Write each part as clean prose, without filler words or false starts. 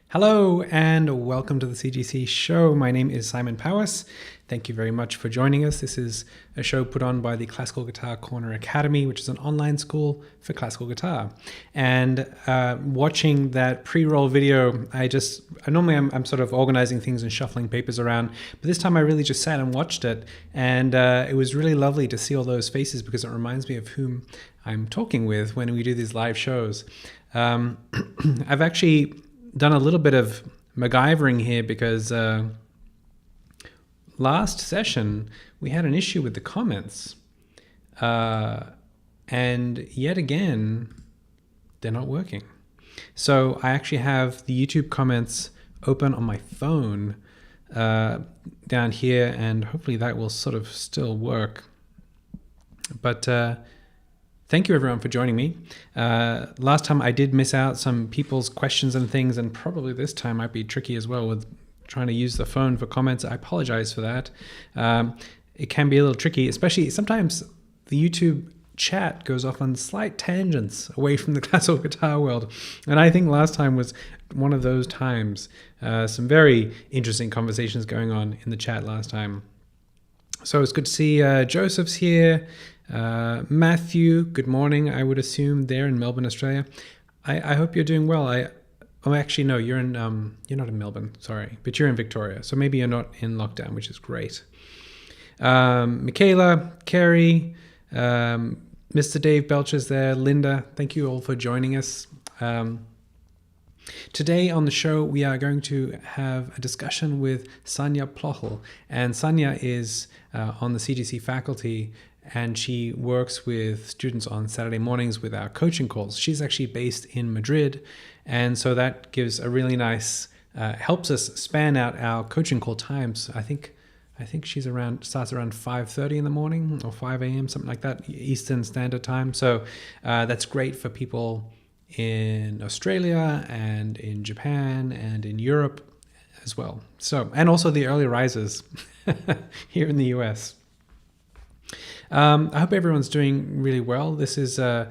Hello and welcome to the CGC show. My name is Simon Powis. Thank you very much for joining us. This is a show put on by the Classical Guitar Corner Academy, which is an online school for classical guitar. And watching that pre-roll video, I'm sort of organizing things and shuffling papers around, but this time I really just sat and watched it, and it was really lovely to see all those faces because it reminds me of whom I'm talking with when we do these live shows. I've actually done a little bit of MacGyvering here because last session we had an issue with the comments, and yet again they're not working. So I actually have the YouTube comments open on my phone down here, and hopefully that will sort of still work. But thank you everyone for joining me. Last time I did miss out some people's questions and things, and probably this time might be tricky as well with trying to use the phone for comments. I apologize for that. It can be a little tricky, especially sometimes the YouTube chat goes off on slight tangents away from the classical guitar world. And I think last time was one of those times. Some very interesting conversations going on in the chat last time. So it's good to see Joseph's here. Matthew, good morning. I would assume there in Melbourne, Australia. I hope you're doing well. Actually, no, you're not in Melbourne, sorry, but you're in Victoria, so maybe you're not in lockdown, which is great. Michaela, Kerry, Mr. Dave Belcher's there, Linda, thank you all for joining us. Today on the show, we are going to have a discussion with Sanja Plohl, and Sanja is on the CGC faculty, and she works with students on Saturday mornings with our coaching calls. She's actually based in Madrid, and so that gives a really nice, helps us span out our coaching call times. I think she's starts around 5:30 in the morning or 5 a.m., something like that, Eastern Standard Time. So that's great for people in Australia and in Japan and in Europe as well. So, and also the early risers here in the US. I hope everyone's doing really well. This is the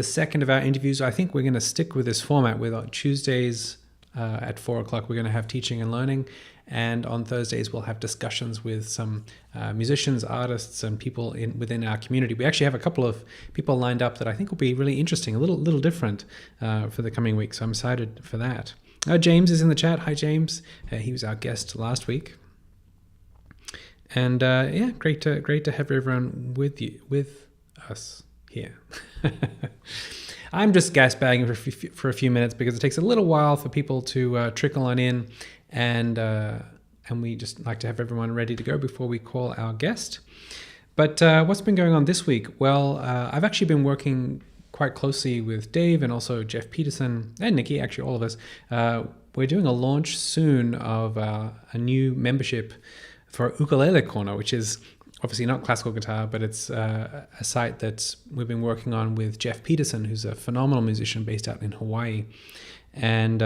second of our interviews. I think we're going to stick with this format with Tuesdays at 4 o'clock. We're going to have teaching and learning. And on Thursdays, we'll have discussions with some musicians, artists, and people within our community. We actually have a couple of people lined up that I think will be really interesting, a little different for the coming week. So I'm excited for that. James is in the chat. Hi, James. He was our guest last week. And yeah, great to have everyone with us here. I'm just gas bagging for a few minutes because it takes a little while for people to trickle on in, and we just like to have everyone ready to go before we call our guest. But what's been going on this week? Well, I've actually been working quite closely with Dave and also Jeff Peterson and Nikki, actually all of us. We're doing a launch soon of a new membership for Ukulele Corner, which is obviously not classical guitar, but it's a site that we've been working on with Jeff Peterson, who's a phenomenal musician based out in Hawaii. And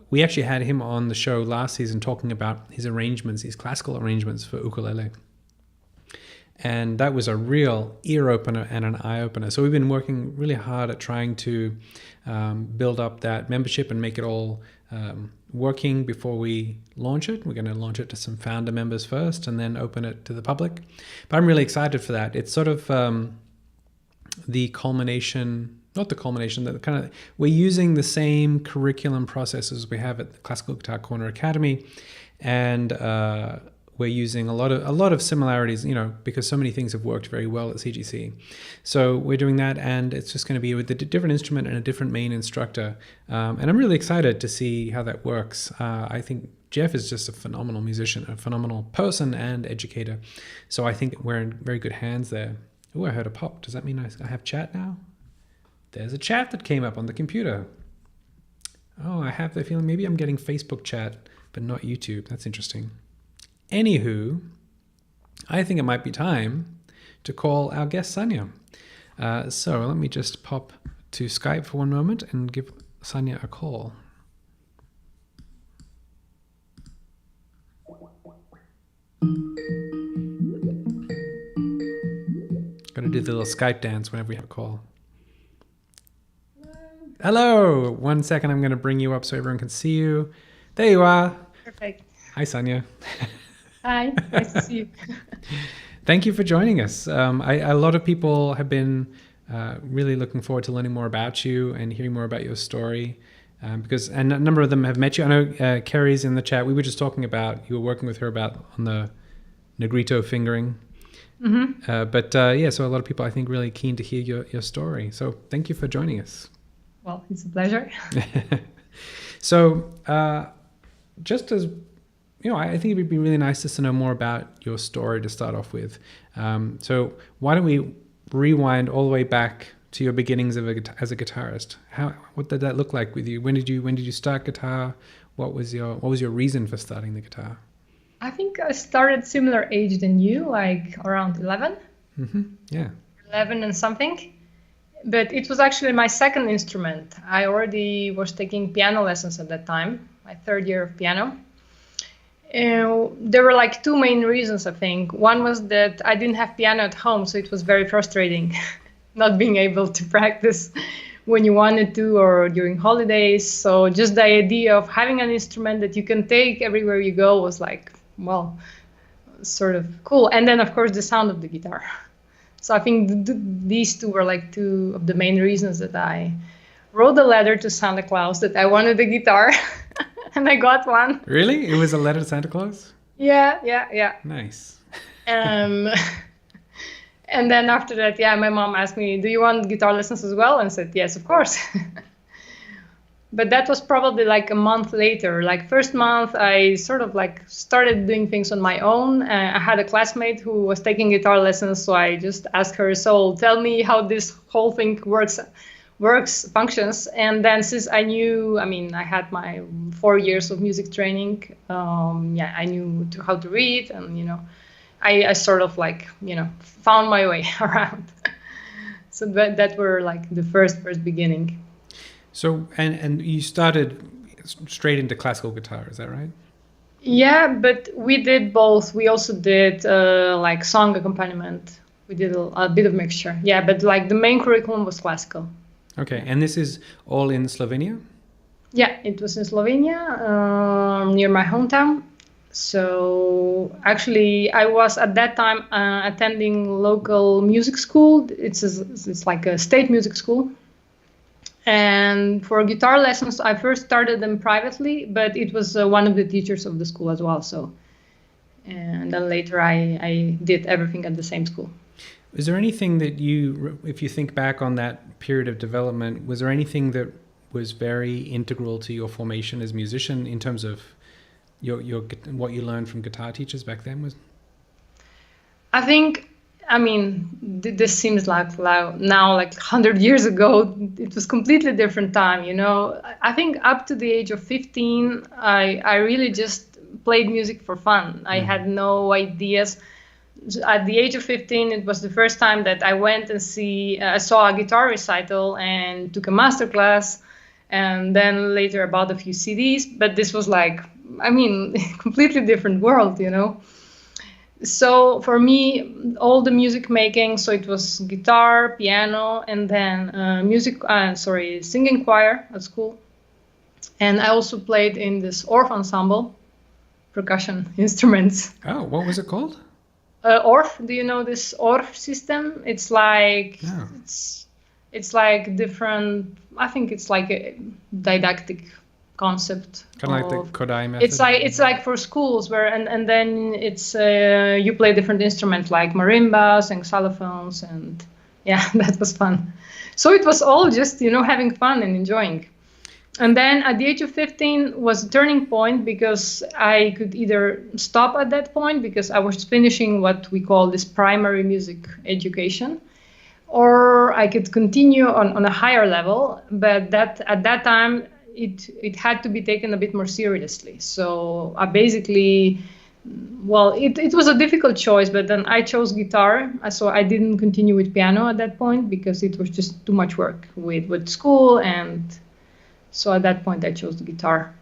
we actually had him on the show last season talking about his arrangements, his classical arrangements for ukulele. And that was a real ear opener and an eye opener. So we've been working really hard at trying to build up that membership and make it all working before we launch it. We're going to launch it to some founder members first and then open it to the public. But I'm really excited for that. It's sort of the culmination, not the culmination, that kind of, we're using the same curriculum processes we have at the Classical Guitar Corner Academy, and we're using a lot of similarities, because so many things have worked very well at CGC. So we're doing that, and it's just going to be with a different instrument and a different main instructor. And I'm really excited to see how that works. I think Jeff is just a phenomenal musician, a phenomenal person and educator. So I think we're in very good hands there. Oh, I heard a pop. Does that mean I have chat now? There's a chat that came up on the computer. Oh, I have the feeling maybe I'm getting Facebook chat, but not YouTube. That's interesting. Anywho, I think it might be time to call our guest Sanja. So let me just pop to Skype for one moment and give Sanja a call. Got to do the little Skype dance whenever we have a call. Hello. 1 second, I'm going to bring you up so everyone can see you. There you are. Perfect. Hi, Sanja. Hi, nice to see you. Thank you for joining us. A lot of people have been really looking forward to learning more about you and hearing more about your story. And a number of them have met you. I know Kerry's in the chat. We were just talking about, you were working with her on the Negrito fingering. Mm-hmm. So a lot of people, I think, really keen to hear your story. So thank you for joining us. Well, it's a pleasure. So just as, I think it would be really nice just to know more about your story to start off with. So why don't we rewind all the way back to your beginnings as a guitarist? What did that look like with you? When did you start guitar? What was your reason for starting the guitar? I think I started similar age than you, like around 11. Mm-hmm. Yeah. 11 and something. But it was actually my second instrument. I already was taking piano lessons at that time, my third year of piano. There were like two main reasons, I think. One was that I didn't have piano at home, so it was very frustrating not being able to practice when you wanted to or during holidays. So just the idea of having an instrument that you can take everywhere you go was like, well, sort of cool. And then, of course, the sound of the guitar. So I think these two were like two of the main reasons that I wrote a letter to Santa Claus that I wanted a guitar, and I got one. Really? It was a letter to Santa Claus? Yeah. Nice. And then after that, my mom asked me, do you want guitar lessons as well? And I said, yes, of course. But that was probably like a month later. Like first month, I sort of like started doing things on my own. I had a classmate who was taking guitar lessons, so I just asked her, so tell me how this whole thing functions. And then since I had my 4 years of music training, I knew how to read, and I sort of like found my way around. So that were like the first beginning. So and you started straight into classical guitar, is that right? Yeah, but we did both. We also did like song accompaniment. We did a bit of mixture. Yeah, but like the main curriculum was classical. Okay, and this is all in Slovenia? Yeah, it was in Slovenia, near my hometown. So actually, I was at that time attending local music school. It's like a state music school. And for guitar lessons, I first started them privately, but it was one of the teachers of the school as well. So, and then later I did everything at the same school. Is there anything that if you think back on that period of development, was there anything that was very integral to your formation as a musician in terms of what you learned from guitar teachers back then? This seems like now, like 100 years ago, it was completely different time, I think up to the age of 15, I really just played music for fun. I had no ideas. At the age of 15, it was the first time that I went and saw a guitar recital and took a master class, and then later bought a few CDs. But this was like, completely different world, So for me, all the music making, so it was guitar, piano, and then singing choir at school. And I also played in this Orff ensemble, percussion instruments. Oh, what was it called? Orff, do you know this Orff system? It's like, it's like different, I think it's like a didactic concept. Kind of like the Kodai method. It's like for schools where and then it's you play different instruments like marimbas and xylophones, and that was fun. So it was all just having fun and enjoying. And then at the age of 15 was a turning point, because I could either stop at that point because I was finishing what we call this primary music education, or I could continue on a higher level. But that at that time it had to be taken a bit more seriously. So I basically, it was a difficult choice, but then I chose guitar. So I didn't continue with piano at that point because it was just too much work with school. And so at that point I chose the guitar.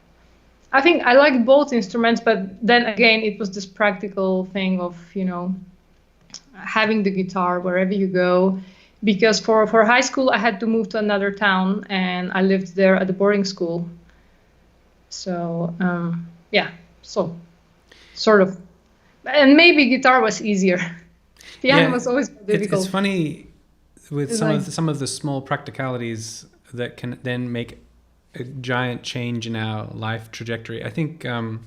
I think I liked both instruments, but then again, it was this practical thing of, having the guitar wherever you go, because for high school I had to move to another town, and I lived there at the boarding school. So yeah, so sort of, and maybe guitar was easier. Piano was always difficult. It's funny with It's some of the small practicalities that can then make a giant change in our life trajectory. I think Irina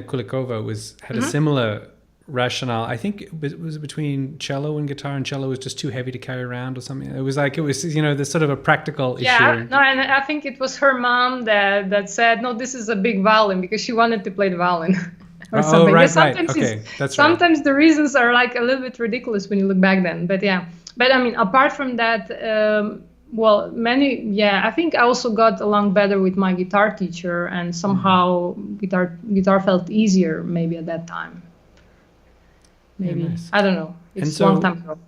Kulikova had a similar rationale. I think it was between cello and guitar, and cello was just too heavy to carry around or something. It was there's sort of a practical issue. Yeah, no, and I think it was her mom that said, no, this is a big violin, because she wanted to play the violin. Or something. Right, sometimes right. Okay, that's sometimes right. the reasons are like a little bit ridiculous when you look back then. But yeah, but I mean, apart from that, I think I also got along better with my guitar teacher, and somehow guitar felt easier maybe at that time. Maybe. Yeah, nice. I don't know. It's a long time ago.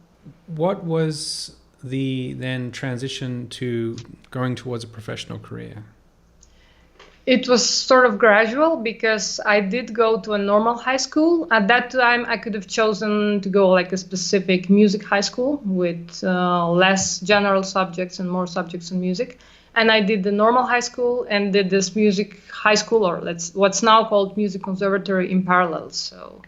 What was the then transition to going towards a professional career? It was sort of gradual, because I did go to a normal high school. At that time, I could have chosen to go like a specific music high school with less general subjects and more subjects in music. And I did the normal high school and did this music high school, or what's now called music conservatory, in parallel. So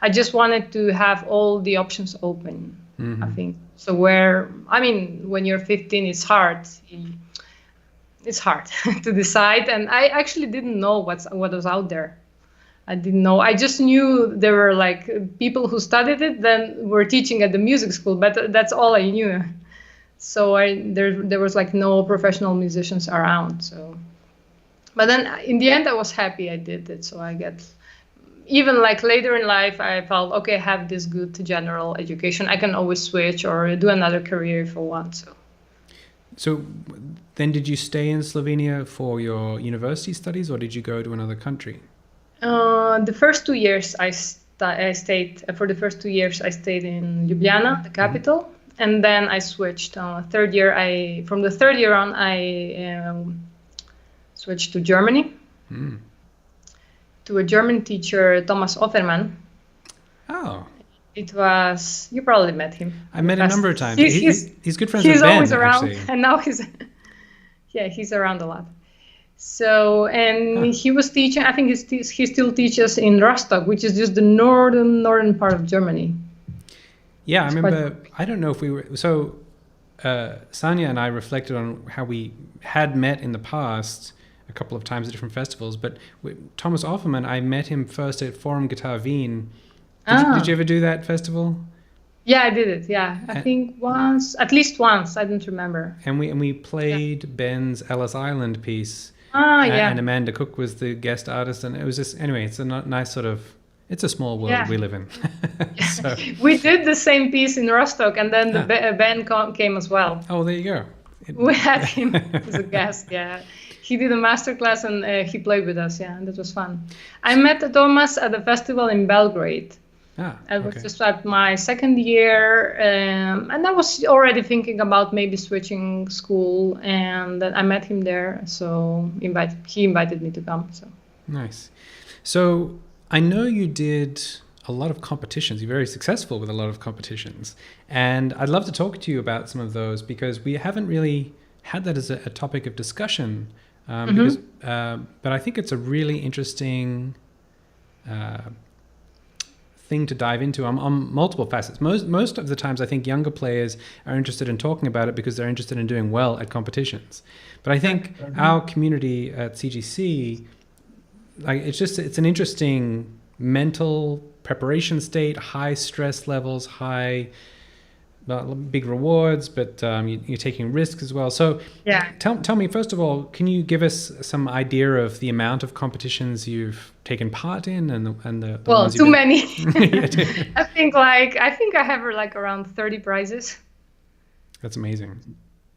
I just wanted to have all the options open, I think. So when you're 15, it's hard. It's hard to decide, and I actually didn't know what was out there. I didn't know. I just knew there were like people who studied it, then were teaching at the music school, but that's all I knew. So there was like no professional musicians around. So, but then in the end, I was happy I did it. So even like later in life, I felt, okay, I have this good general education. I can always switch or do another career if I want. So then did you stay in Slovenia for your university studies, or did you go to another country? The first 2 years I stayed. For the first 2 years, I stayed in Ljubljana, the capital, and then I switched. From the third year on, I switched to Germany, to a German teacher, Thomas Offerman. Oh. It was, you probably met him. I met a number of times. He's good friends with Ben. He's always around, actually. And now he's around a lot. So, and he was teaching, I think he still teaches in Rostock, which is just the northern part of Germany. Yeah, I remember, I don't know if we were, so Sanja and I reflected on how we had met in the past a couple of times at different festivals, but Thomas Offerman, I met him first at Forum Guitar Wien. Did you ever do that festival? Yeah, I did it. Yeah, I think once, at least once. I don't remember. And we played Ben's Ellis Island piece. Yeah. And Amanda Cook was the guest artist, and it was just, anyway, it's a nice sort of, it's a small world we live in. So. We did the same piece in Rostock, and then the Ben came as well. Oh, there you go. We had him as a guest. Yeah. He did a masterclass, and he played with us. Yeah, and that was fun. I met Thomas at a festival in Belgrade. I was just at my second year, and I was already thinking about maybe switching school, and then I met him there. So he invited me to come. So nice. So I know you did a lot of competitions. You're very successful with a lot of competitions, and I'd love to talk to you about some of those, because we haven't really had that as a topic of discussion. But I think it's a really interesting thing to dive into on multiple facets. Most of the times, I think younger players are interested in talking about it because they're interested in doing well at competitions. But I think our community at CGC, like it's an interesting mental preparation state, high stress levels, big rewards, but you're taking risks as well. So tell me, first of all, can you give us some idea of the amount of competitions you've taken part in and the well, ones too many. I think I have like around 30 prizes. That's amazing.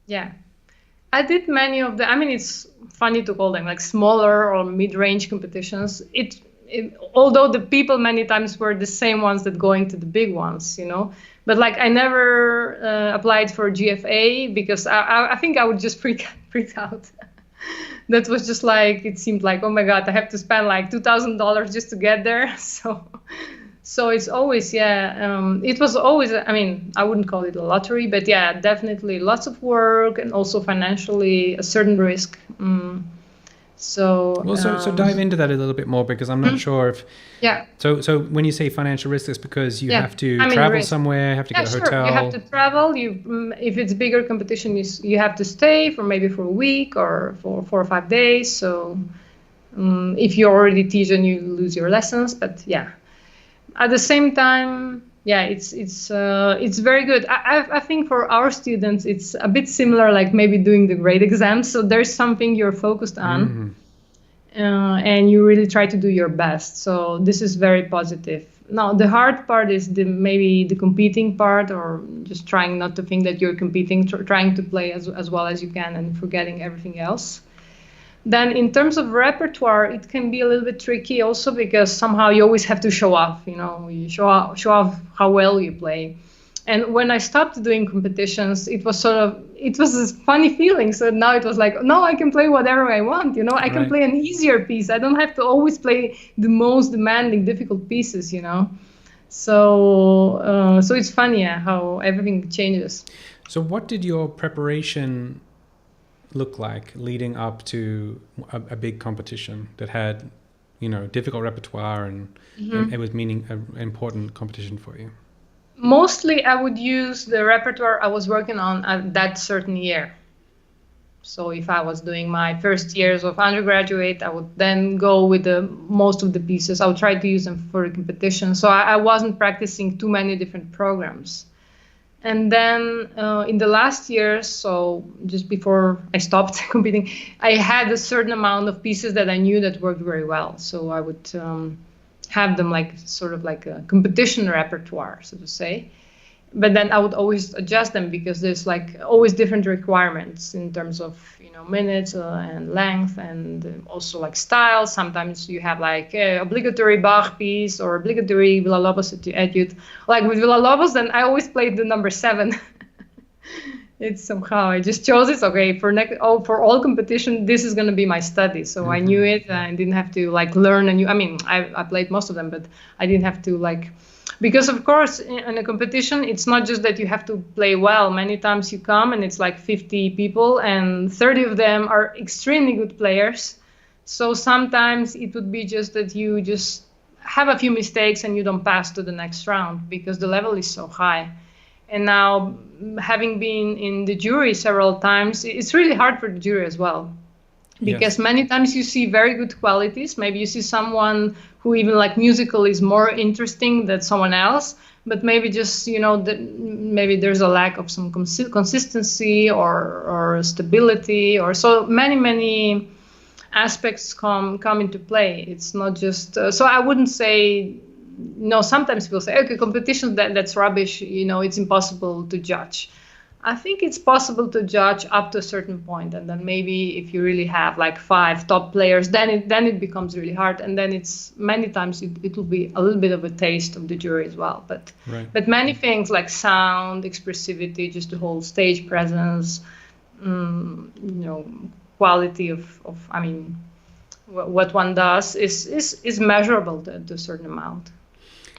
Yeah. I did many of the, I mean, it's funny to call them like smaller or mid-range competitions. Although the people many times were the same ones that going to the big ones, you know. But like I never applied for GFA because I think I would just freak out. That was just like, it seemed like, oh my God, I have to spend like $2,000 just to get there. So So it's always, it was always, I mean, I wouldn't call it a lottery, but yeah, definitely lots of work and also financially a certain risk. So, Well, so dive into that a little bit more, because I'm not sure if. Yeah. So when you say financial risk, it's because you have to I mean, travel risk. somewhere, have to get a hotel. You have to travel. If it's bigger competition, you have to stay for maybe for a week or for 4 or 5 days. So if you already teach, and you lose your lessons. But yeah, at the same time, yeah, it's very good. I think for our students, it's a bit similar, like maybe doing the grade exams. So there's something you're focused on, and you really try to do your best. So this is very positive. Now the hard part is maybe the competing part, or just trying not to think that you're competing, trying to play as well as you can, and forgetting everything else. Then in terms of repertoire, it can be a little bit tricky also, because somehow you always have to show off, you show off how well you play. And when I stopped doing competitions, it was this funny feeling. So now it was like, no, I can play whatever I want, I can play an easier piece. I don't have to always play the most demanding, difficult pieces, So it's funny how everything changes. So what did your preparation look like leading up to a big competition that had, difficult repertoire, and it was an important competition for you? Mostly I would use the repertoire I was working on at that certain year. So if I was doing my first years of undergraduate, I would then go with most of the pieces. I would try to use them for the competition. So I wasn't practicing too many different programs. And then in the last years, so just before I stopped competing, I had a certain amount of pieces that I knew that worked very well. So I would have them sort of like a competition repertoire, so to say. But then I would always adjust them, because there's always different requirements in terms of minutes and length, and also style. Sometimes you have obligatory Bach piece or obligatory Villa-Lobos etude. Like with Villa-Lobos, then I always played the number 7. It's somehow I just chose it. Okay, for all competition, this is going to be my study. So I knew it. I didn't have to learn a new. I mean, I played most of them, but I didn't have to because of course in a competition, it's not just that you have to play well. Many times you come and it's 50 people and 30 of them are extremely good players. So sometimes it would be just that you just have a few mistakes and you don't pass to the next round, because the level is so high. And now, having been in the jury several times, it's really hard for the jury as well. Because many times you see very good qualities. Maybe you see someone who even musical is more interesting than someone else. But maybe just, maybe there's a lack of some consistency or stability. Or so many aspects come into play. It's not just... so I wouldn't say... sometimes people say, okay, competition, that's rubbish, it's impossible to judge. I think it's possible to judge up to a certain point, and then maybe if you really have 5 top players, then it becomes really hard, and then it's many times it will be a little bit of a taste of the jury as well. But many things like sound, expressivity, just the whole stage presence, quality of I mean, what one does is measurable to a certain amount.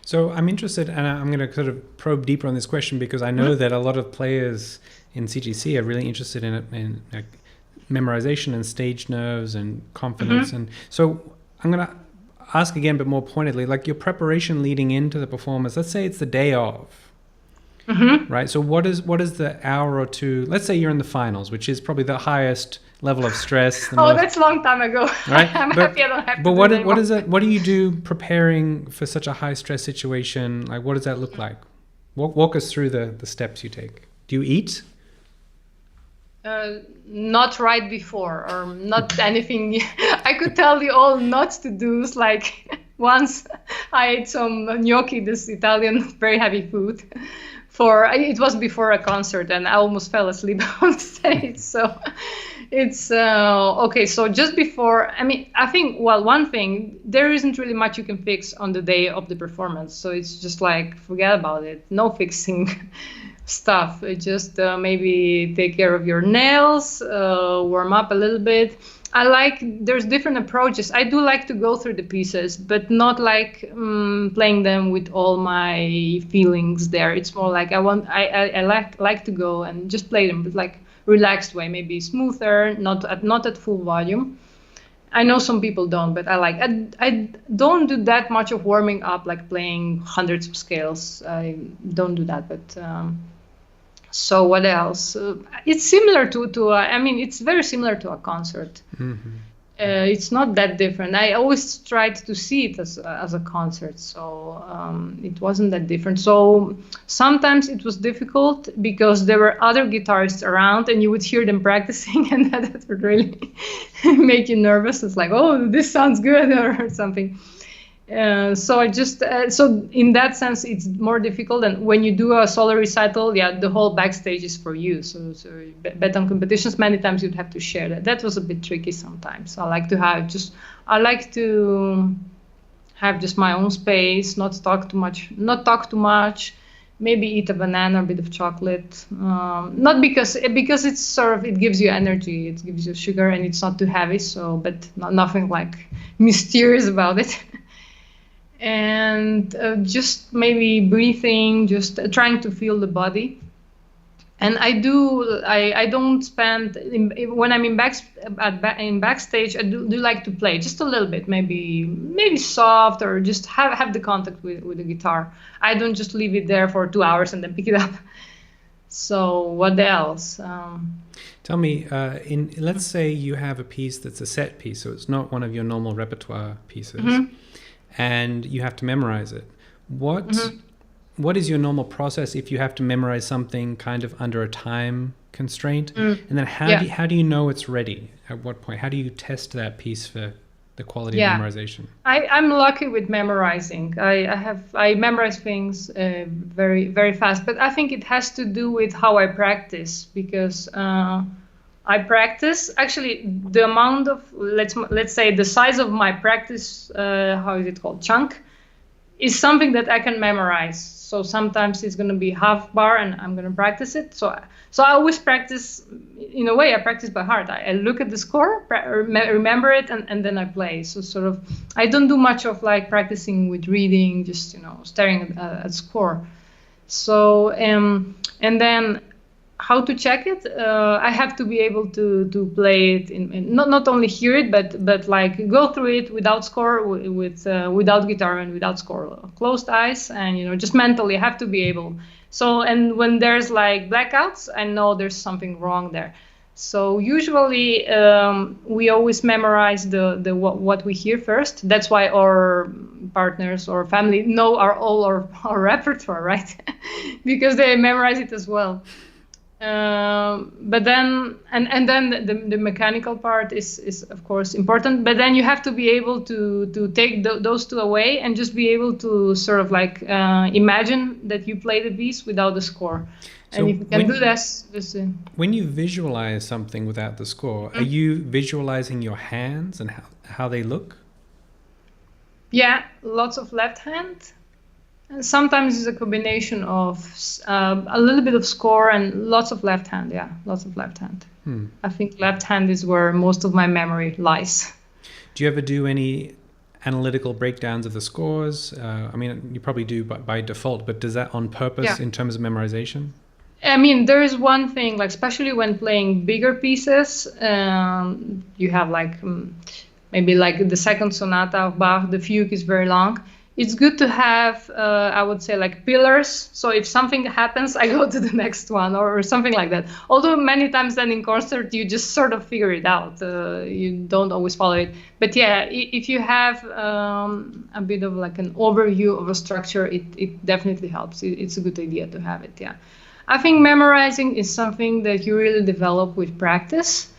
So I'm interested, and I'm going to sort of probe deeper on this question, because I know that a lot of players in CGC are really interested in memorization and stage nerves and confidence. And so I'm going to ask again, but more pointedly, your preparation leading into the performance. Let's say it's the day of, right? So what is the hour or two? Let's say you're in the finals, which is probably the highest level of stress. That's a long time ago. Right? I'm happy I don't have to. But what is it? What do you do preparing for such a high stress situation? What does that look like? Walk us through the steps you take. Do you eat? Not right before, or not anything. I could tell you all not to do. Once I ate some gnocchi, this Italian very heavy food. It was before a concert, and I almost fell asleep on stage. So it's okay. So just before, I think, one thing, there isn't really much you can fix on the day of the performance. So it's just forget about it. No fixing. stuff. Just maybe take care of your nails, warm up a little bit. There's different approaches. I do like to go through the pieces, but not like playing them with all my feelings there. It's more like I like to go and just play them, but like relaxed way, maybe smoother, not at full volume. I know some people don't, but I don't do that much of warming up, like playing hundreds of scales. I don't do that, but so what else? It's similar it's very similar to a concert. Mm-hmm. It's not that different. I always tried to see it as a concert, so it wasn't that different. So sometimes it was difficult because there were other guitarists around, and you would hear them practicing, and that would really make you nervous. It's like, oh, this sounds good, or something. So in that sense, it's more difficult. And when you do a solo recital, the whole backstage is for you. So bet on competitions, many times you'd have to share that. That was a bit tricky sometimes. I like to have just my own space, not talk too much, maybe eat a banana, a bit of chocolate. Not because it's it gives you energy, it gives you sugar, and it's not too heavy. So, but nothing like mysterious about it. And just maybe breathing, just trying to feel the body. And I don't spend when I'm in backstage. I do like to play just a little bit, maybe soft, or just have the contact with the guitar. I don't just leave it there for 2 hours and then pick it up. So what else? Tell me, let's say you have a piece that's a set piece, so it's not one of your normal repertoire pieces. Mm-hmm. And you have to memorize it. What is your normal process if you have to memorize something kind of under a time constraint? And then how do you know it's ready? At what point? How do you test that piece for the quality of memorization? I'm lucky with memorizing. I memorize things very, very fast, but I think it has to do with how I practice, because I practice, actually, the amount of, let's say the size of my practice, how is it called, chunk, is something that I can memorize. So sometimes it's going to be half bar and I'm going to practice it. So I always practice, in a way, I practice by heart. I look at the score, remember it, and then I play. So sort of, I don't do much of like practicing with reading, just, staring at score. So, and then, how to check it? I have to be able to play it in not only hear it, but like go through it without score, without guitar and without score, closed eyes, and just mentally I have to be able. So, and when there's like blackouts, I know there's something wrong there. So usually we always memorize the what we hear first. That's why our partners or family know our repertoire, right? Because they memorize it as well. But then, and then the mechanical part is of course important. But then you have to be able to take those two away and just be able to sort of like imagine that you play the piece without the score. So and if you can do this. When you visualize something without the score, are you visualizing your hands and how they look? Yeah, lots of left hand. And sometimes it's a combination of a little bit of score and lots of left hand. Yeah, lots of left hand. I think left hand is where most of my memory lies. Do you ever do any analytical breakdowns of the scores? I mean, you probably do by default, but does that on purpose in terms of memorization? I mean, there is one thing, like especially when playing bigger pieces, you have like maybe like the second sonata of Bach, the fugue is very long. It's good to have, I would say, like pillars. So if something happens, I go to the next one or something like that. Although many times then in concert, you just sort of figure it out. You don't always follow it. But yeah, if you have a bit of like an overview of a structure, it definitely helps. It's a good idea to have it, yeah. I think memorizing is something that you really develop with practice.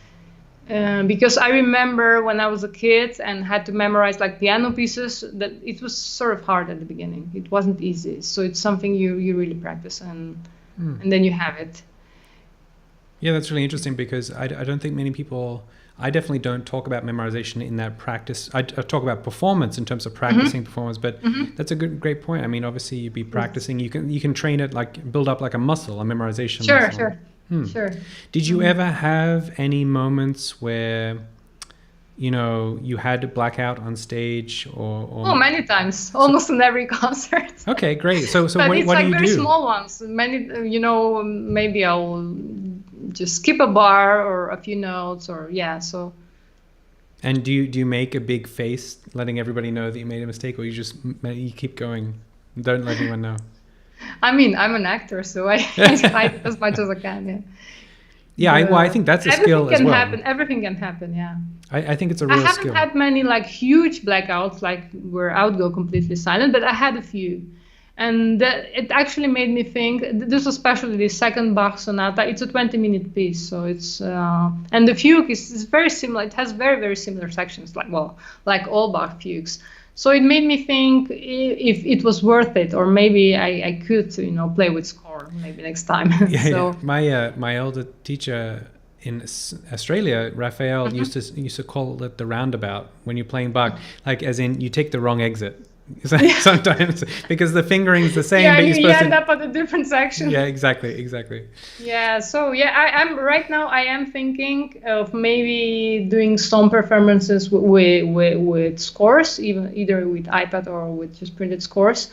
Because I remember when I was a kid and had to memorize like piano pieces, that it was sort of hard at the beginning. It wasn't easy. So it's something you really practice and then you have it. Yeah, that's really interesting because I don't think many people. I definitely don't talk about memorization in that practice. I talk about performance in terms of practicing performance, but that's a great point. I mean, obviously, you'd be practicing. You can train it, like build up like a muscle, a memorization Sure, muscle. sure. Did you ever have any moments where you had to black out on stage or Oh, many times, almost in every concert. Okay, great. So But what, it's what do like you very do? small ones. Many, maybe I'll just skip a bar or a few notes, or yeah. So And do you make a big face letting everybody know that you made a mistake, or you keep going, don't let anyone know? I mean, I'm an actor, so I try as much as I can. Yeah. Yeah, I think that's a skill as well. Everything can happen. Yeah. I think it's a I real haven't skill. had many like huge blackouts, like where I would go completely silent, but I had a few. And it actually made me think, this was especially the second Bach sonata. It's a 20-minute piece. So it's, and the fugue is very similar. It has very, very similar sections, like all Bach fugues. So it made me think if it was worth it, or maybe I could, play with score maybe next time. So My elder teacher in Australia, Raphael, used to call it the roundabout when you're playing Bach, like as in you take the wrong exit. Sometimes because the fingering's the same, yeah, but you're you supposed end to. up at a different section. Yeah, exactly. Yeah, so yeah, I'm right now. I am thinking of maybe doing some performances with scores, either with iPad or with just printed scores,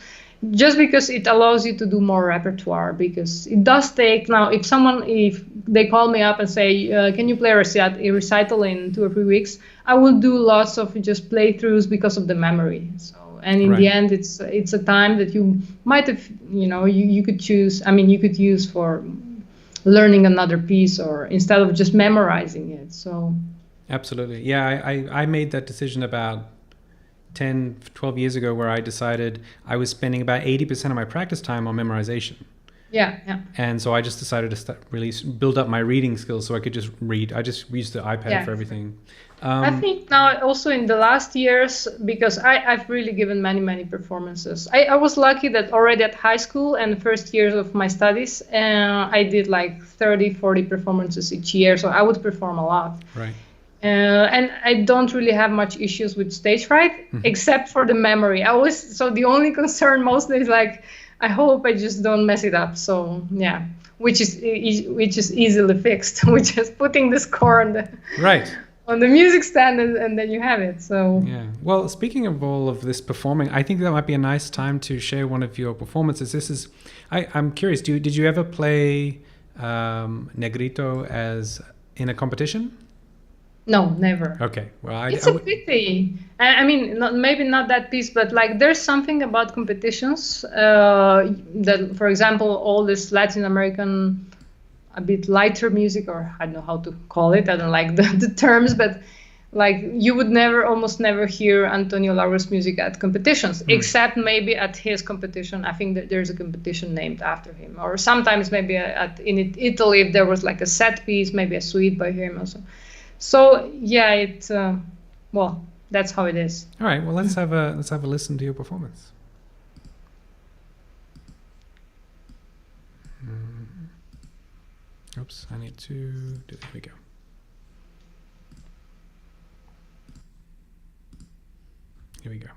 just because it allows you to do more repertoire. Because it does take now. If they call me up and say, "Can you play a recital in 2 or 3 weeks?" I will do lots of just playthroughs because of the memory. So. And in the end, it's a time that you might have, you could choose. I mean, you could use for learning another piece, or instead of just memorizing it. So absolutely, yeah. I made that decision about 10, 12 years ago, where I decided I was spending about 80% of my practice time on memorization. Yeah. And so I just decided to build up my reading skills so I could just read. I just used the iPad for everything. I think now also in the last years, because I've really given many performances. I was lucky that already at high school and the first years of my studies, I did like 30, 40 performances each year. So I would perform a lot. Right. And I don't really have much issues with stage fright, except for the memory. So the only concern mostly is like, I hope I just don't mess it up. So yeah, which is easily fixed, which is putting the score on the music stand, and then you have it. So yeah. Well, speaking of all of this performing, I think that might be a nice time to share one of your performances. I'm curious. Did you ever play Negrito as in a competition? No, never. Okay. Well, it's a pity. I mean, maybe not that piece, but like there's something about competitions that, for example, all this Latin American, a bit lighter music, or I don't know how to call it. I don't like the terms, but like you would almost never hear Antonio Laura's music at competitions, except maybe at his competition. I think that there's a competition named after him, or sometimes maybe in Italy, if there was like a set piece, maybe a suite by him also. So yeah, that's how it is. All right. Well, let's have a listen to your performance. Oops, I need to do. There we go. Here we go.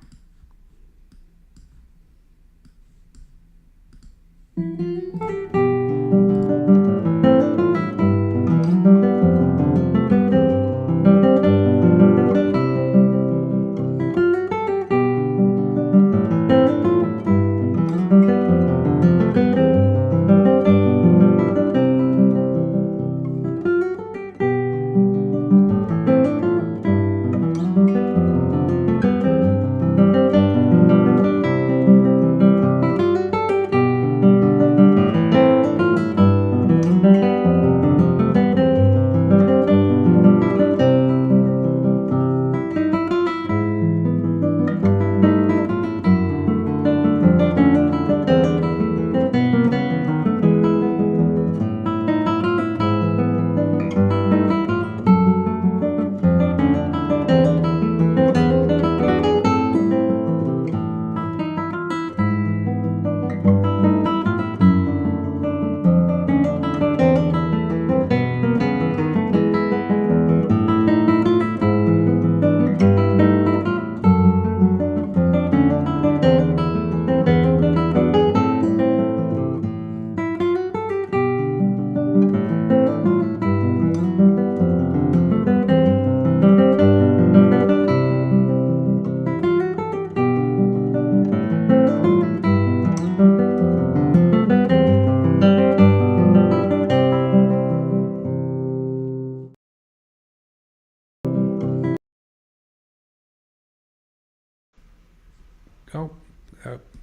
Oh,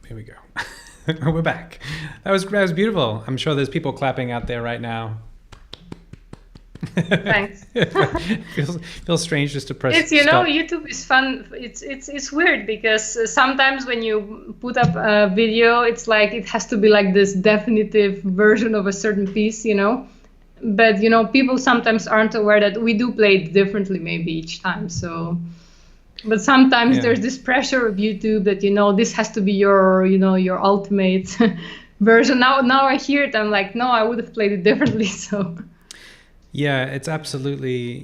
here we go. We're back. That was beautiful. I'm sure there's people clapping out there right now. Thanks. feels strange just to press It's stop. YouTube is fun. It's weird because sometimes when you put up a video, it's like it has to be like this definitive version of a certain piece, But people sometimes aren't aware that we do play it differently maybe each time. So, but sometimes there's this pressure of YouTube that this has to be your your ultimate version. Now I hear it, I'm like, no, I would have played it differently. So. Yeah, it's absolutely,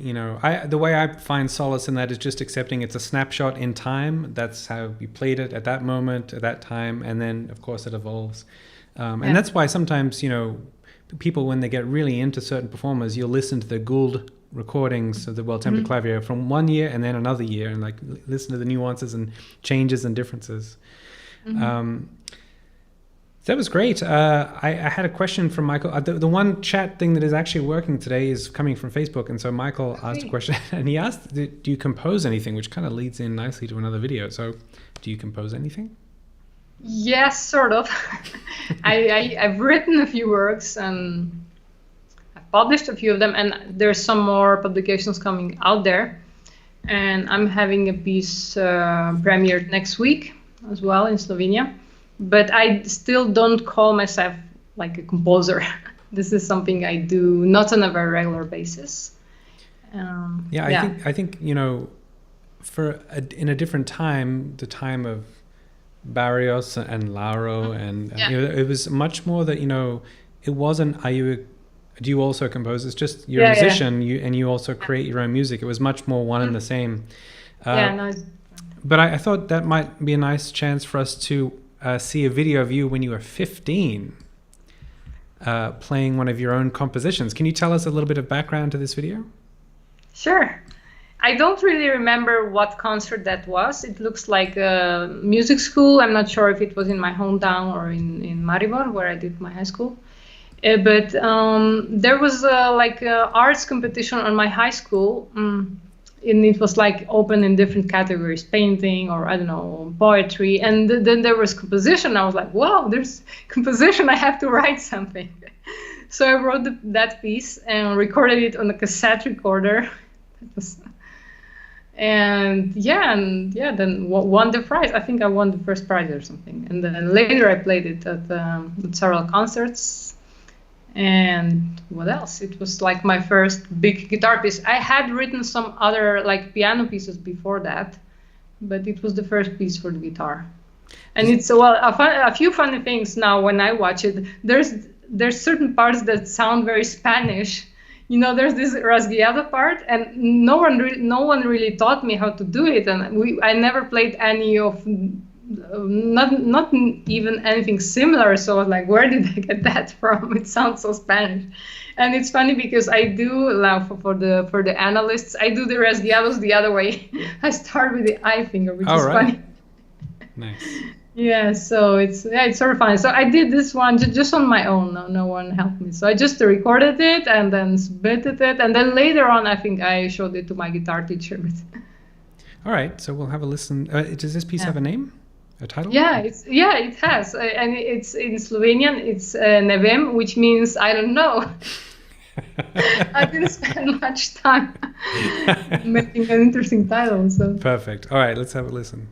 the way I find solace in that is just accepting it's a snapshot in time. That's how you played it at that moment, at that time, and then, of course, it evolves. And that's why sometimes, people, when they get really into certain performers, you'll listen to the Gould recordings of the Well-Tempered Clavier from one year and then another year, and listen to the nuances and changes and differences. That was great. I had a question from Michael. The one chat thing that is actually working today is coming from Facebook. And so Michael asked a question, and he asked, do you compose anything? Which kind of leads in nicely to another video. So do you compose anything? Yes, sort of. I've written a few works and I've published a few of them. And there's some more publications coming out there. And I'm having a piece premiered next week as well in Slovenia. But I still don't call myself like a composer. This is something I do not on a very regular basis. I think in a different time, the time of Barrios and Lauro, and it was much more that it wasn't. Do you also compose? It's just you're a musician, you also create your own music. It was much more one and the same. But I thought that might be a nice chance for us to see a video of you when you were 15 playing one of your own compositions. Can you tell us a little bit of background to this video? Sure. I don't really remember what concert that was. It looks like a music school. I'm not sure if it was in my hometown or in Maribor, where I did my high school. But there was like a arts competition on my high school. And it was like open in different categories, painting or I don't know, poetry. And then there was composition. I was like, wow, there's composition. I have to write something. So I wrote that piece and recorded it on a cassette recorder. Then won the prize. I think I won the first prize or something. And then later I played it at several concerts. And what else? It was like my first big guitar piece. I had written some other like piano pieces before that, but it was the first piece for the guitar. And it's a few funny things now when I watch it. There's certain parts that sound very Spanish. There's this rasgueado part, and no one really taught me how to do it, and I never played any of. Not even anything similar, so I was like, where did I get that from? It sounds so Spanish. And it's funny because I do allow for the analysts, I do the rasgueados the other way. I start with the I finger, which is funny. Nice. Yeah, so it's sort of funny. So I did this one just on my own. No one helped me. So I just recorded it and then submitted it, and then later on I think I showed it to my guitar teacher. All right, so we'll have a listen. Does this piece have a name? A title? Yeah, it has, and it's in Slovenian. It's Nevem, which means I don't know. I didn't spend much time making an interesting title. So Perfect. All right, let's have a listen.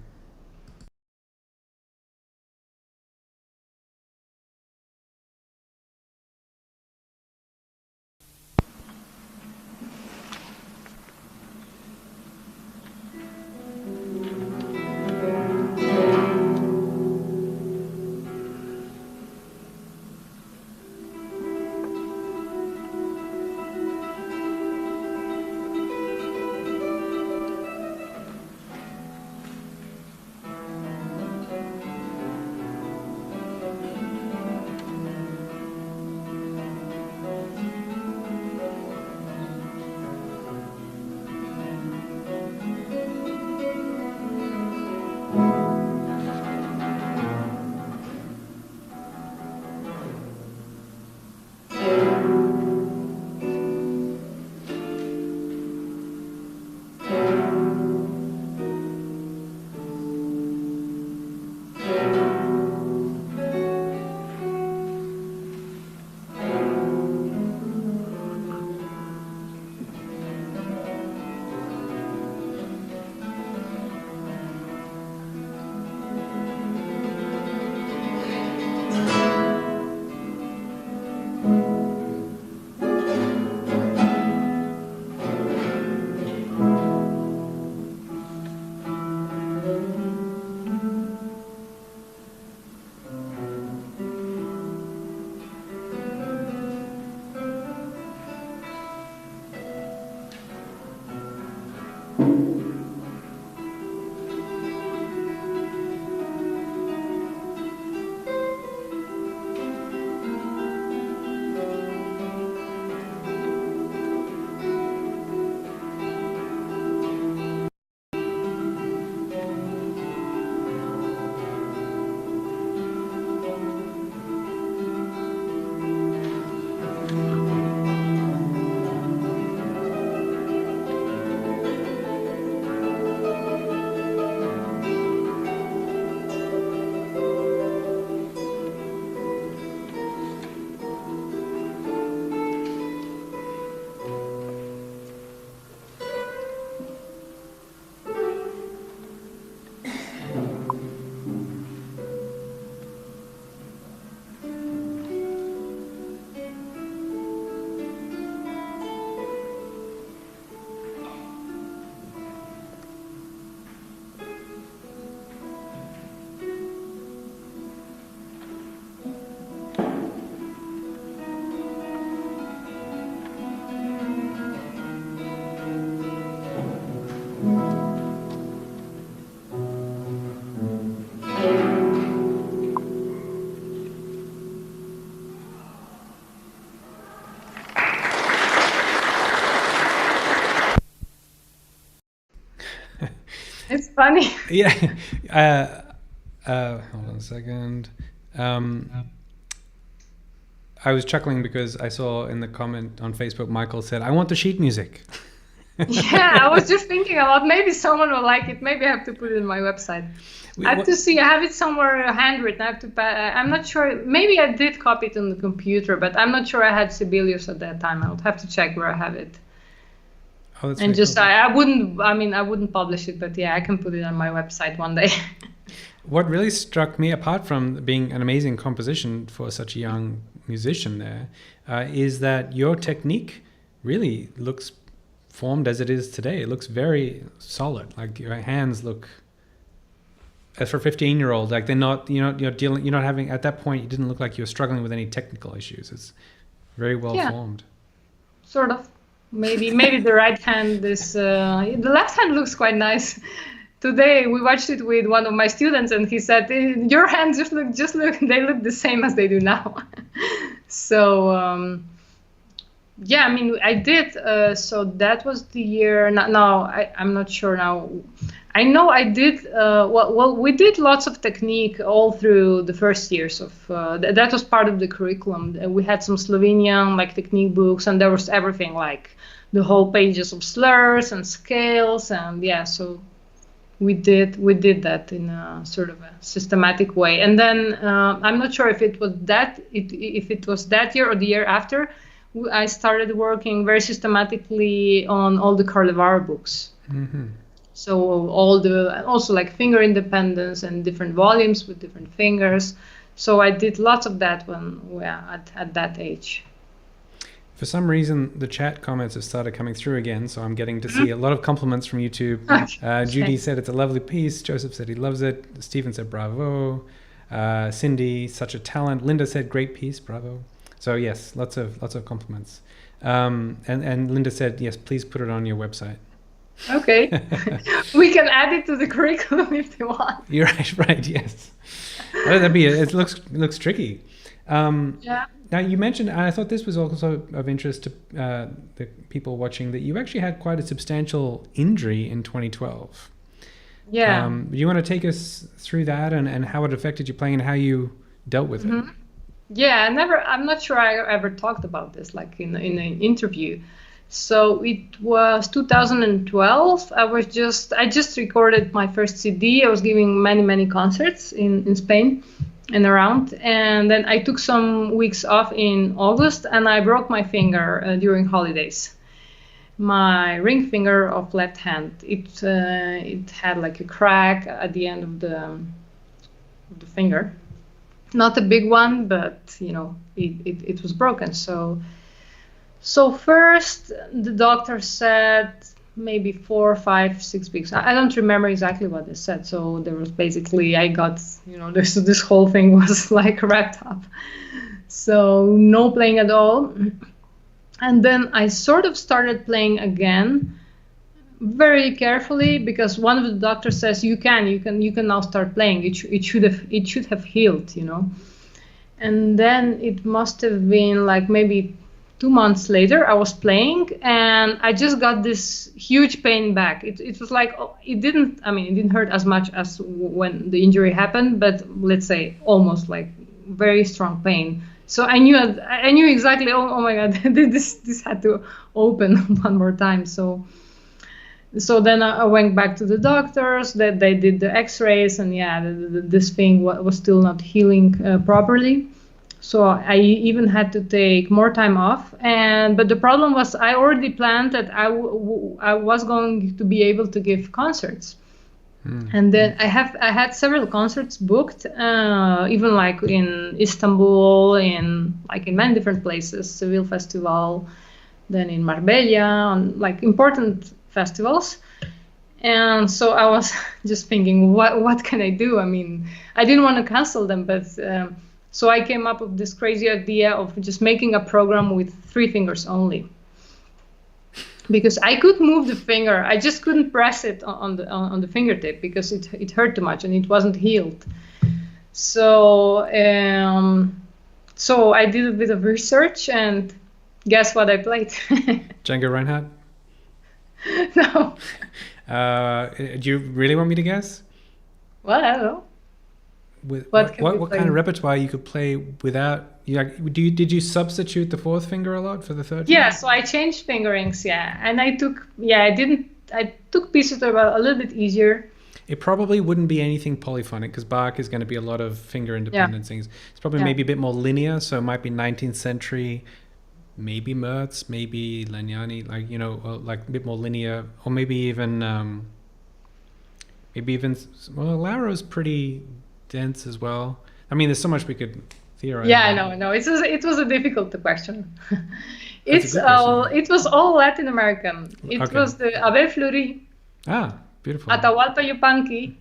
It's funny. Yeah. Hold on a second. I was chuckling because I saw in the comment on Facebook, Michael said, "I want the sheet music." Yeah, I was just thinking about maybe someone will like it. Maybe I have to put it in my website. I have to see. I have it somewhere handwritten. I have to. I'm not sure. Maybe I did copy it on the computer, but I'm not sure I had Sibelius at that time. I would have to check where I have it. Oh, that's and just cool. I wouldn't. I mean, I wouldn't publish it, but yeah, I can put it on my website one day. What really struck me, apart from being an amazing composition for such a young musician there, is that your technique really looks formed as it is today. It looks very solid. Like your hands look, as for a 15-year-old, like they're not, you're not having, at that point, you didn't look like you were struggling with any technical issues. It's very well formed. Sort of. Maybe the right hand is, the left hand looks quite nice. Today we watched it with one of my students, and he said, "Your hands just look, they look the same as they do now." So yeah, I mean, I did. So that was the year. Now I'm not sure now. I know I did. Well, we did lots of technique all through the first years of. That was part of the curriculum. We had some Slovenian like technique books, and there was everything like the whole pages of slurs and scales, and yeah. So we did that in a sort of a systematic way. And then I'm not sure if it was that year or the year after. I started working very systematically on all the Carlevaro books. Mm-hmm. So also like finger independence and different volumes with different fingers. So I did lots of that at that age. For some reason, the chat comments have started coming through again, so I'm getting to see a lot of compliments from YouTube. Judy said it's a lovely piece. Joseph said he loves it. Stephen said bravo. Cindy, such a talent. Linda said great piece, bravo. So yes, lots of compliments. And Linda said yes, please put it on your website. Okay, we can add it to the curriculum if you want. You're right. Yes, that'd be it. It looks tricky. Yeah. Now you mentioned, and I thought this was also of interest to the people watching, that you actually had quite a substantial injury in 2012. Yeah. Do you want to take us through that and how it affected you playing and how you dealt with it? Yeah, I'm not sure I ever talked about this like in an interview. So it was 2012. I just recorded my first CD. I was giving many concerts in Spain and around, and then I took some weeks off in August, and I broke my finger during holidays. My ring finger of left hand. It had like a crack at the end of the finger. Not a big one, but it was broken. So first the doctor said maybe 4, 5, 6 weeks. I don't remember exactly what they said. So there was basically, I got, this whole thing was like wrapped up. So no playing at all. And then I sort of started playing again very carefully, because one of the doctors says you can now start playing. It should have healed, you know. And then it must have been like maybe 2 months later, I was playing and I just got this huge pain back. It was like, it didn't hurt as much as when the injury happened, but let's say almost like very strong pain. So I knew exactly, oh my God, this had to open one more time. So then I went back to the doctors, that they did the x-rays, and this thing was still not healing properly. So I even had to take more time off. But the problem was I already planned that I was going to be able to give concerts. And then I had several concerts booked, even like in Istanbul, in many different places, Seville Festival, then in Marbella, on like important festivals. And so I was just thinking, what can I do? I mean, I didn't want to cancel them, but so I came up with this crazy idea of just making a program with 3 fingers only. Because I could move the finger, I just couldn't press it on the fingertip because it hurt too much and it wasn't healed. So I did a bit of research, and guess what I played? Django Reinhardt? No. Do you really want me to guess? Well, I don't know. What kind of repertoire you could play without? Did you substitute the 4th finger a lot for the 3rd? Yeah, so I changed fingerings. Yeah, and I took pieces that were a little bit easier. It probably wouldn't be anything polyphonic because Bach is going to be a lot of finger independent things. It's probably maybe a bit more linear, so it might be 19th century, maybe Mertz, maybe Legnani, like a bit more linear, or maybe even Laro's pretty dense as well. I mean, there's so much we could theorize. Yeah, no. It was a difficult question. It was all Latin American. It was the Ave Fleury. Ah, beautiful. Atahualpa Yupanqui.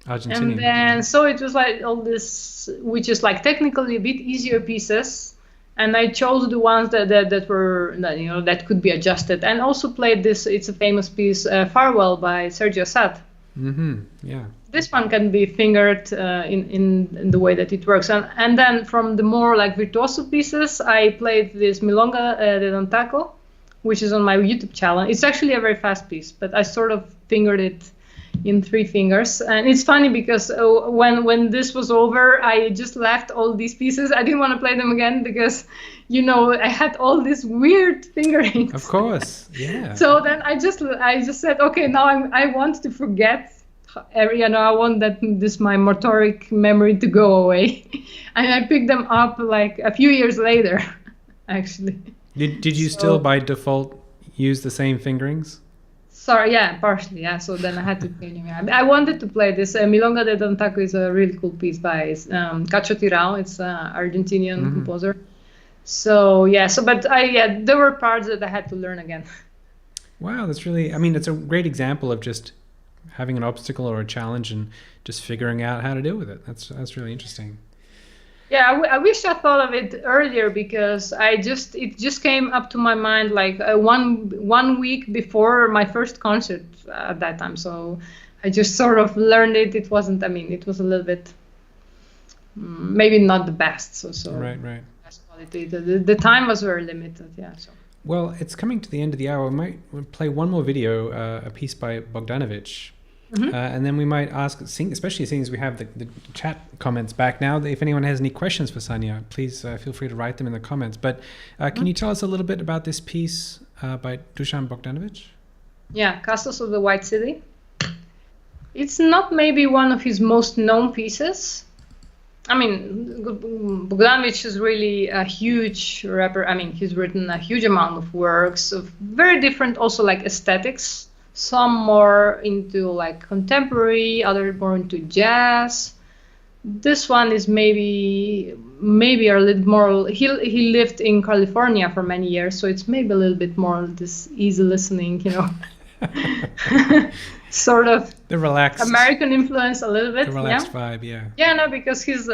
Argentinian. And then so it was like all this, which is like technically a bit easier pieces. And I chose the ones that could be adjusted, and also played this. It's a famous piece, Farewell by Sergio Assad. Mm-hmm. Yeah. This one can be fingered in the way that it works. And then from the more like virtuoso pieces, I played this Milonga de Don Taco, which is on my YouTube channel. It's actually a very fast piece, but I sort of fingered it in 3 fingers. And it's funny because when this was over, I just left all these pieces. I didn't want to play them again because, I had all these weird fingerings. Of course, yeah. So then I just said, okay, now I want to forget. I want my motoric memory to go away. And I picked them up like a few years later, actually. Did you still by default use the same fingerings? Sorry, yeah, partially, yeah. So then I had to change them. I wanted to play this. Milonga de Don Taco is a really cool piece by Cacho Tirao. It's an Argentinian composer. So but there were parts that I had to learn again. Wow, that's really, it's a great example of just having an obstacle or a challenge and just figuring out how to deal with it. That's really interesting. Yeah, I wish I thought of it earlier, because it just came up to my mind like one week before my first concert at that time. So I just sort of learned it. It wasn't. It was a little bit maybe not the best. So right. Best quality. The time was very limited. Yeah. So. Well, it's coming to the end of the hour. We might play one more video, a piece by Bogdanovich. And then we might ask, especially since we have the chat comments back now, if anyone has any questions for Sanja, please feel free to write them in the comments. But can you tell us a little bit about this piece by Dusan Bogdanovich? Yeah, Castles of the White City. It's not maybe one of his most known pieces. Bogdanovich is really a huge rapper. He's written a huge amount of works of very different, also like aesthetics. Some more into like contemporary, others more into jazz. This one is maybe a little more. He lived in California for many years, so it's maybe a little bit more this easy listening, sort of The relaxed American influence a little bit. the relaxed vibe, yeah. Yeah, no, because his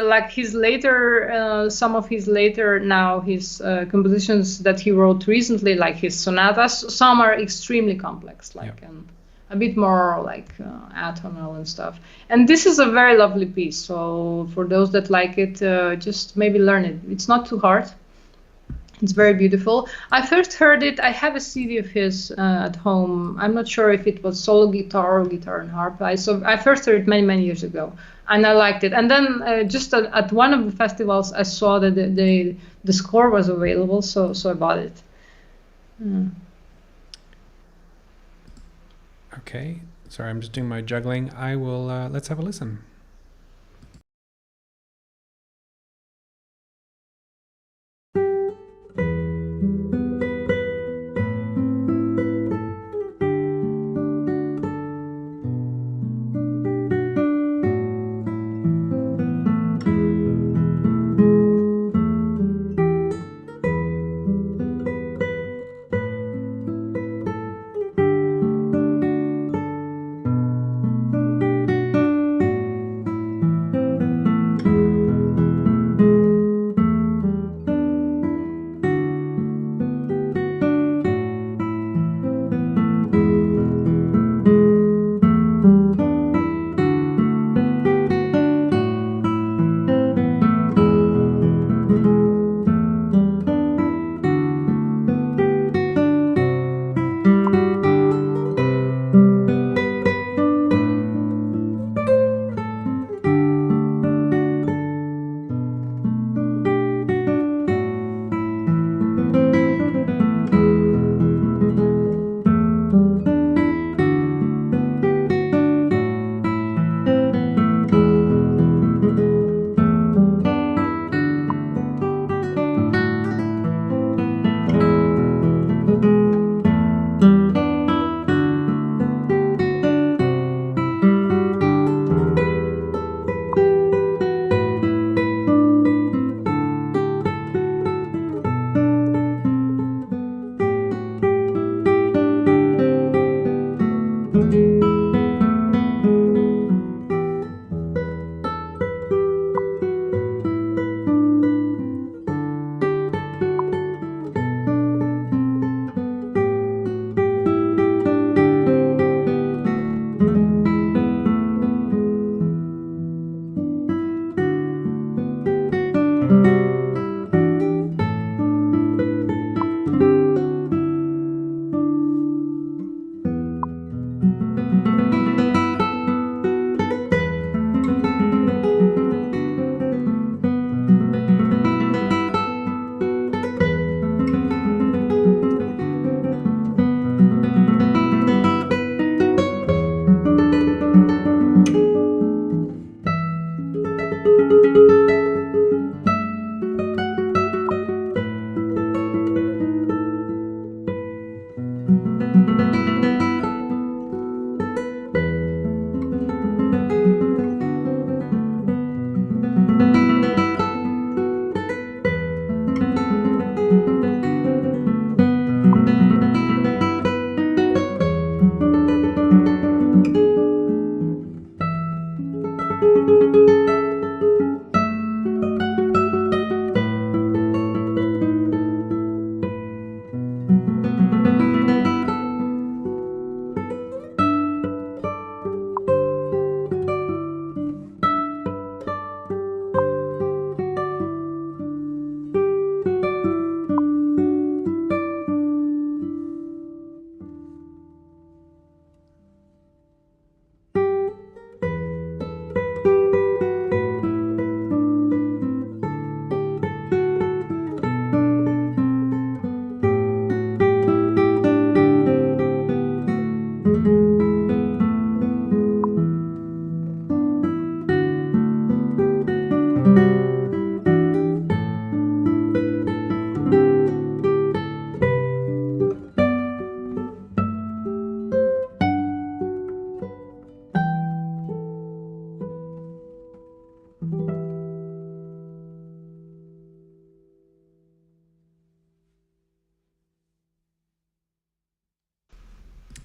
later, some of his later now his compositions that he wrote recently, like his sonatas, some are extremely complex, like and a bit more like atonal and stuff. And this is a very lovely piece. So for those that like it, just maybe learn it. It's not too hard. It's very beautiful. I first heard it. I have a CD of his at home. I'm not sure if it was solo guitar or guitar and harp. I first heard it many years ago, and I liked it. And then just at one of the festivals, I saw that the score was available, so I bought it. Okay, sorry, I'm just doing my juggling. I will. Let's have a listen.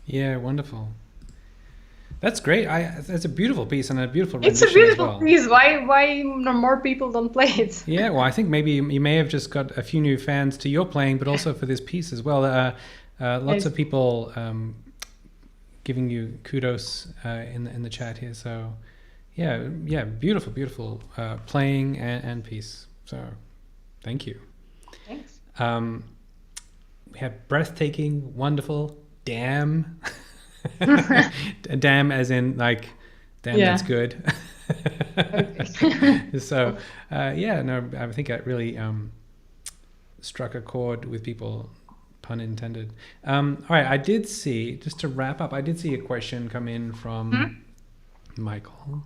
Yeah, wonderful. That's great. It's a beautiful piece and a beautiful It's a rendition as beautiful well. piece. Why more people don't play it? Yeah, well, I think maybe you may have just got a few new fans to your playing, but also for this piece as well. Lots of people giving you kudos in the chat here. So, yeah, beautiful playing and piece. So, thank you. Thanks. We have breathtaking, wonderful, damn. Damn as in like, damn, that's good. So, no, I think that really struck a chord with people, pun intended. All right, I did see, just to wrap up, I did see a question come in from Michael.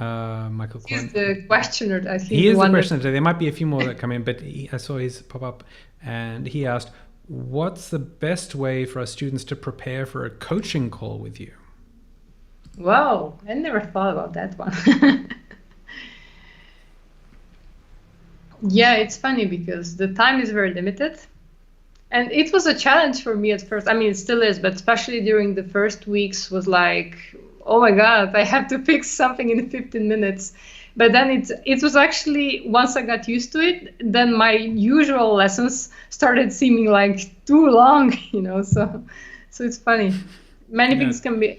Michael He's the questioner. I think he is the questioner today. There might be a few more that come in, but I saw his pop up, and he asked, what's the best way for our students to prepare for a coaching call with you? Wow, I never thought about that one. Yeah, it's funny because the time is very limited. And it was a challenge for me at first. I mean, it still is, but especially during the first weeks was like, oh my God, I have to fix something in 15 minutes. But then it was actually, once I got used to it, then my usual lessons started seeming like too long, so it's funny. Many things can be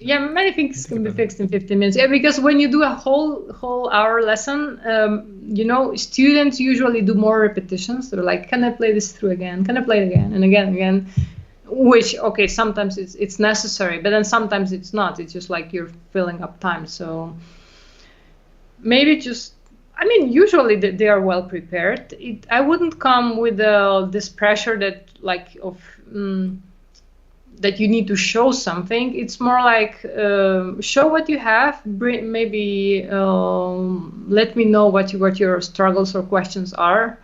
fixed in 15 minutes. Yeah, because when you do a whole hour lesson, students usually do more repetitions. They're like, can I play this through again? Can I play it again and again and again? Which, okay, sometimes it's necessary, but then sometimes it's not. It's just like you're filling up time. So maybe usually they are well prepared. I wouldn't come with this pressure that that you need to show something. It's more like show what you have. Maybe let me know what your struggles or questions are,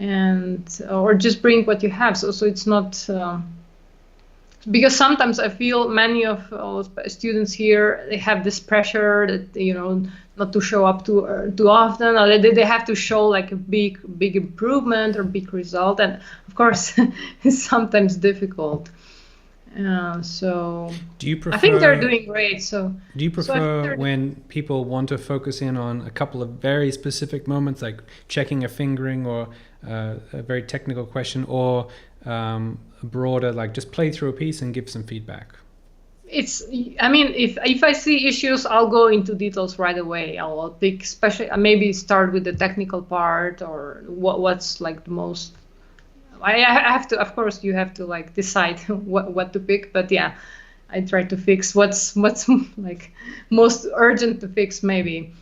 or just bring what you have. So it's not because sometimes I feel many of students here, they have this pressure that not to show up too often, or they have to show like a big improvement or big result, and of course it's sometimes difficult. So do you prefer, I think they're doing great. So do you prefer when people want to focus in on a couple of very specific moments, like checking a fingering or a very technical question, or broader, like just play through a piece and give some feedback? If I see issues, I'll go into details right away. I'll pick, especially maybe start with the technical part, or what's like the most. I have to, of course, you have to like decide what to pick, but yeah, I try to fix what's like most urgent to fix maybe.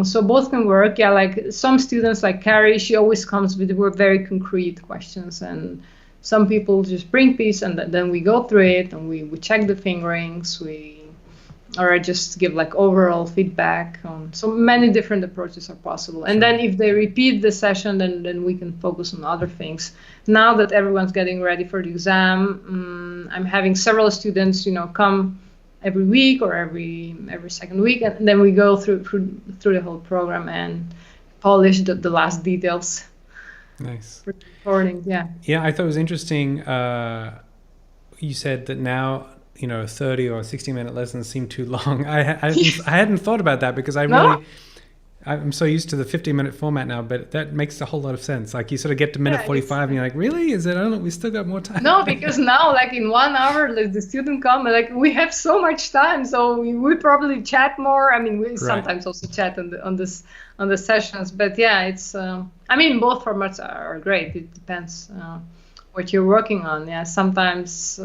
So both can work. Yeah, like some students like Carrie, she always comes with very concrete questions, and some people just bring piece and then we go through it and we check the fingerings, or I just give like overall feedback. So many different approaches are possible. And then if they repeat the session, then we can focus on other things. Now that everyone's getting ready for the exam, I'm having several students, come every week or every second week, and then we go through the whole program and polish the last details. Nice. Recording, yeah. Yeah, I thought it was interesting. You said that now 30 or 60-minute lessons seem too long. I hadn't thought about that because I'm so used to the 15-minute format now, but that makes a whole lot of sense. Like you sort of get to minute 45 and you're like, really? Is it? I don't know. We still got more time. No, because now like in 1 hour, like the student come and like we have so much time, so we probably chat more. I mean, we sometimes also chat on the sessions, but yeah, it's. Both formats are great. It depends what you're working on. Yeah, sometimes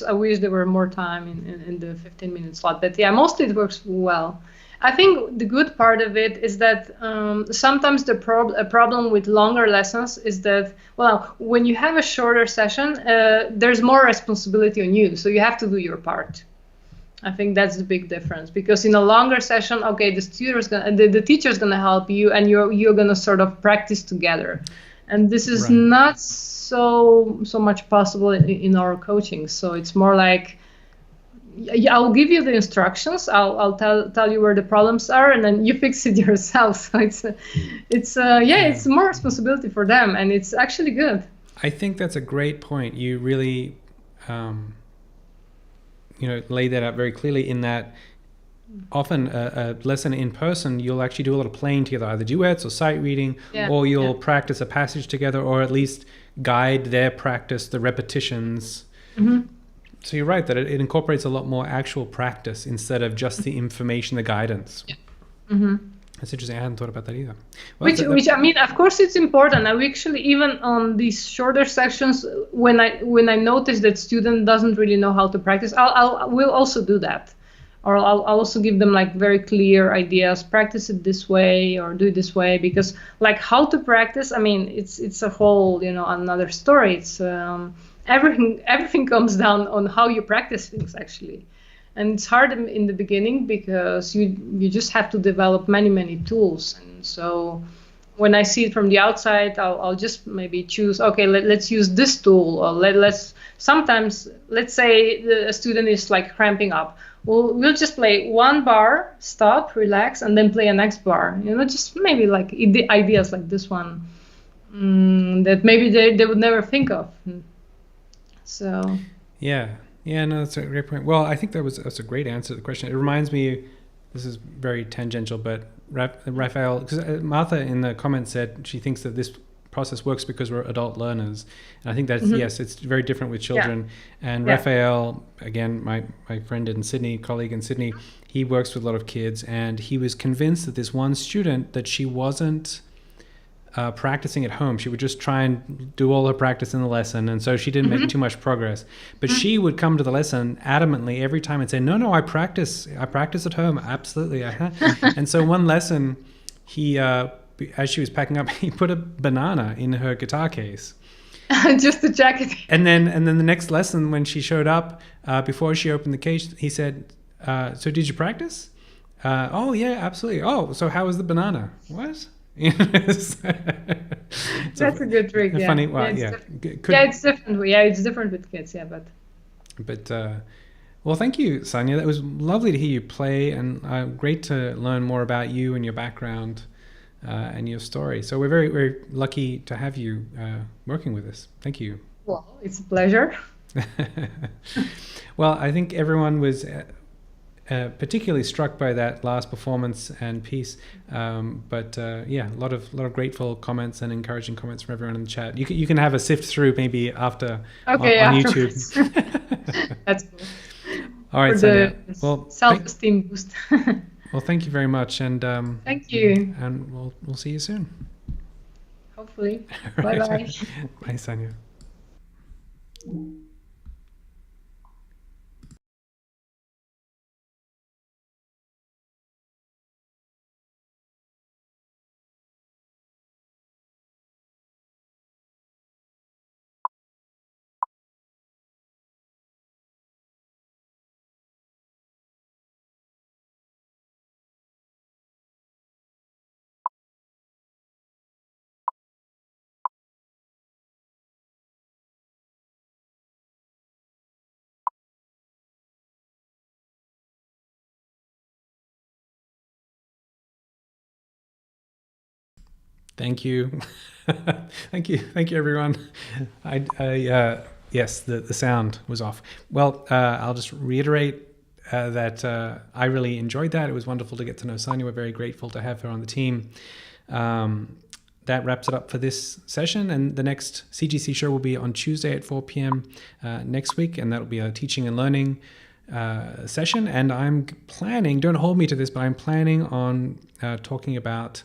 I wish there were more time in the 15-minute slot, but yeah, mostly it works well. I think the good part of it is that sometimes a problem with longer lessons is that, well, when you have a shorter session, there's more responsibility on you, so you have to do your part. I think that's the big difference, because in a longer session, okay, the teacher's gonna help you, and you're gonna sort of practice together, and this is not so much possible in our coaching. So it's more like, I'll give you the instructions. I'll tell you where the problems are, and then you fix it yourself. So it's more responsibility for them, and it's actually good. I think that's a great point. You really laid that out very clearly in that often a lesson in person, you'll actually do a lot of playing together, either duets or sight reading, or you'll practice a passage together, or at least guide their practice, the repetitions. So you're right that it incorporates a lot more actual practice instead of just the information, the guidance. That's interesting. I hadn't thought about that either. Well, which I mean, of course, it's important. And we actually, even on these shorter sections, when I notice that student doesn't really know how to practice, we'll also do that, or I'll also give them like very clear ideas. Practice it this way or do it this way, because like how to practice. I mean, it's a whole another story. It's everything comes down on how you practice things actually. And it's hard in the beginning because you just have to develop many tools. And so when I see it from the outside, I'll just maybe choose, okay, let's use this tool, or let's say a student is like cramping up. We'll just play one bar, stop, relax, and then play a next bar. Just maybe like ideas like this one that maybe they would never think of. So yeah, no, that's a great point. Well, I think that's a great answer to the question. It reminds me, this is very tangential, but Raphael, because Martha in the comments said she thinks that this process works because we're adult learners. And I think that's, yes, it's very different with children. And Raphael, again, my friend in Sydney, colleague in Sydney, he works with a lot of kids, and he was convinced that this one student, that she wasn't practicing at home. She would just try and do all her practice in the lesson, and so she didn't make too much progress. But she would come to the lesson adamantly every time and say, no, I practice at home, absolutely. And so one lesson, he as she was packing up, he put a banana in her guitar case just to check it. And then the next lesson, when she showed up, before she opened the case, he said, so did you practice? Oh yeah, absolutely. Oh, so how was the banana? What? That's a good trick. Funny. Well, it's different. Yeah, it's different with kids. Yeah, but well, thank you, Sanja. That was lovely to hear you play, and great to learn more about you and your background and your story. So we're very, very lucky to have you working with us. Thank you. Well, it's a pleasure. Well, I think everyone was particularly struck by that last performance and piece, but a lot of grateful comments and encouraging comments from everyone in the chat. You can have a sift through maybe after on YouTube. That's cool. All right, Sanja. Well, self-esteem boost. Well, thank you very much, and thank you, and we'll see you soon. Hopefully. Right. Bye. Bye, Sanja. Thank you. Thank you, everyone. Yes, the sound was off. Well, I'll just reiterate that I really enjoyed that. It was wonderful to get to know Sanja. We're very grateful to have her on the team. That wraps it up for this session, and the next CGC show will be on Tuesday at 4 p.m. Next week, and that'll be a teaching and learning session. And I'm planning, don't hold me to this, but I'm planning on talking about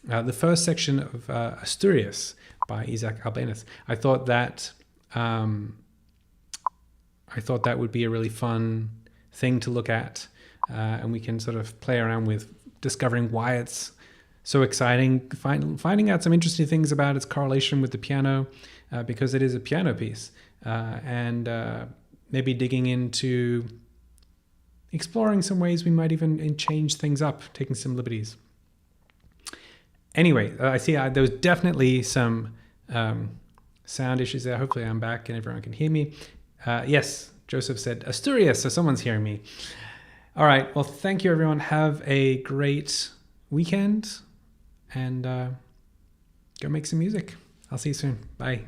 the first section of Asturias by Isaac Albéniz. I thought that would be a really fun thing to look at, and we can sort of play around with discovering why it's so exciting, finding out some interesting things about its correlation with the piano, because it is a piano piece, and maybe digging into exploring some ways we might even change things up, taking some liberties. Anyway, I see there was definitely some sound issues there. Hopefully I'm back and everyone can hear me. Yes, Joseph said Asturias, so someone's hearing me. All right, well, thank you, everyone. Have a great weekend, and go make some music. I'll see you soon. Bye.